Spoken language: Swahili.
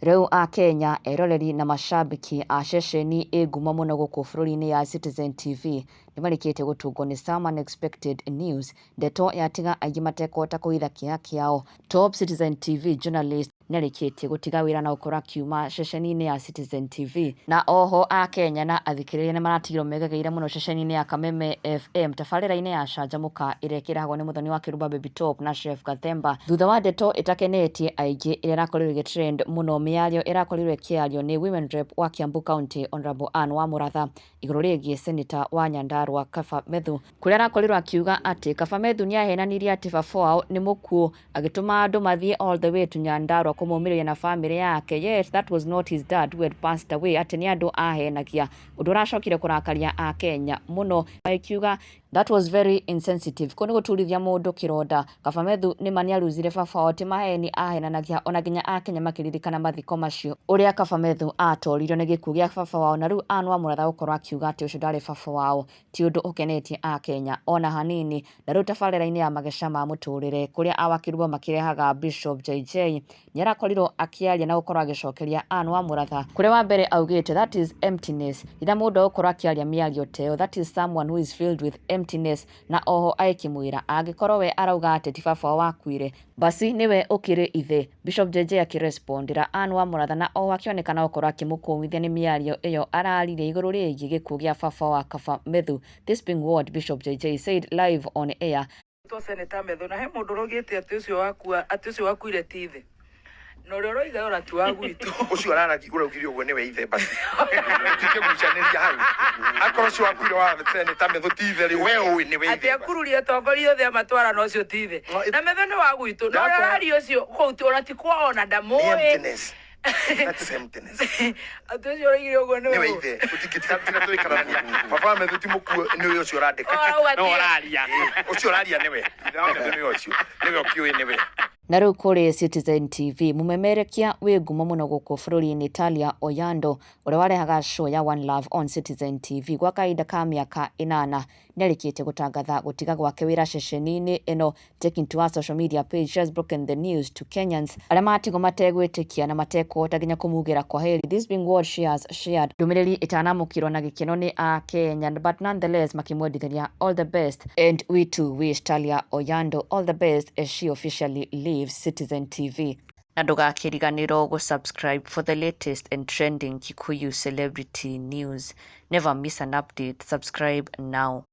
Rĩu a Kenya eroreri na mashabiki a ceceni ngumo mũno gũkũ bũrũri-inĩ ya Citizen TV nĩmarĩkĩte gũtungwo nĩ some unexpected news. Ndeto yatiga aingĩ matekũhota kũhitha kĩeha kĩao. Top Citizen TV journalist nĩarĩkĩtie gũtiga wĩra na gũkorwo akiuma ceceni-inĩ ya Citizen TV. Na oho a Kenya na athikĩrĩria nĩmaratigirwo megegeire mũno ceceni-inĩ ya Kameme FM tabarĩra-inĩ ya canjamũka ĩrĩa ĩkĩragwo nĩ mũthoni wa Kĩrumba Baby Top na Chef Gathemba. Thutha wa ndeto ĩtakenetie aingĩ ĩrĩa ĩrakorirwo ĩgĩtrend mũno, mĩario ĩrakorirwo ĩkĩario nĩ Women Rep wa Kiambu County Honorable Anne wa Mũratha igũrũ rĩgiĩ Senator wa Nyandarua Kabamethu, kũrĩa arakorirwo akiuga atĩ Kabamethu nĩahenanirie atĩ baba wao nĩ mũkuũ, agĩtũma andũ mathiĩ all the way to Nyandarua kũmũmĩrĩria na family yake. Yet that was not his dad who had passed away. Atĩ nĩ andũ ahenagia, ũndũ ũracokire kũrakaria a Kenya mũno, akiuga that was very insensitive. Kũrĩ gũturithia mũndũ kĩronda. Kabamethu nĩma nĩaruzire baba wao ti maheni ahenanagia, ona nginya a Kenya makĩririkana mathiko macio ũrĩa Kabamethu atoririo nĩ gĩkuũ gĩa baba wao. Na rĩu Anne wa Mũratha gũkorwo akiuga atĩ ũcio ndarĩ baba wao ti ũndũ ũkenetie a Kenya ona hanini. Na rĩu tabarĩra-inĩ ya mageca ma mũtũrĩre kũrĩa a Wakĩrumba makĩrehaga Bishop JJ nĩarakorirwo akĩaria na gũkorwo agĩcokeria Anne wa Mũratha, kũrĩa wa mbere augĩte that is emptiness. Ĩrĩa mũndũ gũkorwo akĩaria mĩario teo, that is someone who is filled with emptiness. Na oho agĩkĩmwĩra angĩkorwo we arauga atĩ ti baba wao wakuire, basi nĩwe ũkĩrĩ ithe. Bishop JJ akĩrespondera Anne wa Mũratha na oho akĩonekana gũkorwo akĩmũkũmithia nĩ mĩario ĩyo araririe igũrũ rĩgiĩ gĩkuũ gĩa baba wa Kabamethu. This being what Bishop JJ said live on air. Senator Methu na he mũndũ rogĩte atĩ ũcio wakuire ti ithe. No rero iga ora tu agwitũ. Ucio araragi uraugirio uguo niwe ithe basi. Tikĩgucaniria hau. Akorwo ũcio wakuire wa Senator Methu ti ithe rĩ we ũĩ niwe ithe. Atĩ akururia atongoria othe amatwara no ũcio ti ithe. Na Methu nĩ wagwitũ. No arario ũcio kũu ona ti kwao na ndamũĩ. That's emptiness. Atũcio ũraigire ũguo niwe ithe. Tũtikĩtiga tũikarania. Baba Methu ti mũkuũ niwe ũcio ũrandĩka. No ũraria. Ũcio ũraria niwe. Niwe ũcio. Niwe ũkĩũĩ niwe. Na rĩu kũrĩ Citizen TV mũmemerekia wĩ ngumo mũno gũkũ bũrũri-inĩ Talia Oyando ũrĩa warehaga show ya One Love on Citizen TV gwa kahinda ka mĩaka 8 nĩarĩkĩte gũtangatha gũtiga gwake wĩra ceceni-inĩ ĩno. Taking to our social media page, she has broken the news to Kenyans arĩa matigwo mategwĩtĩkia na matekũhota nginya kũmugĩra kwa heri. This being what she has shared, ndũmĩrĩri ĩtanamũkĩrwo na gĩkeno nĩ a Kenya, but nonetheless makĩmwendithania all the best, and we too wish Talia Oyando all the best as she officially leaves Citizen TV. Na ndũgakĩriganĩrwo gũsubscribe for the latest and trending Kikuyu celebrity news. Never miss an update. Subscribe now.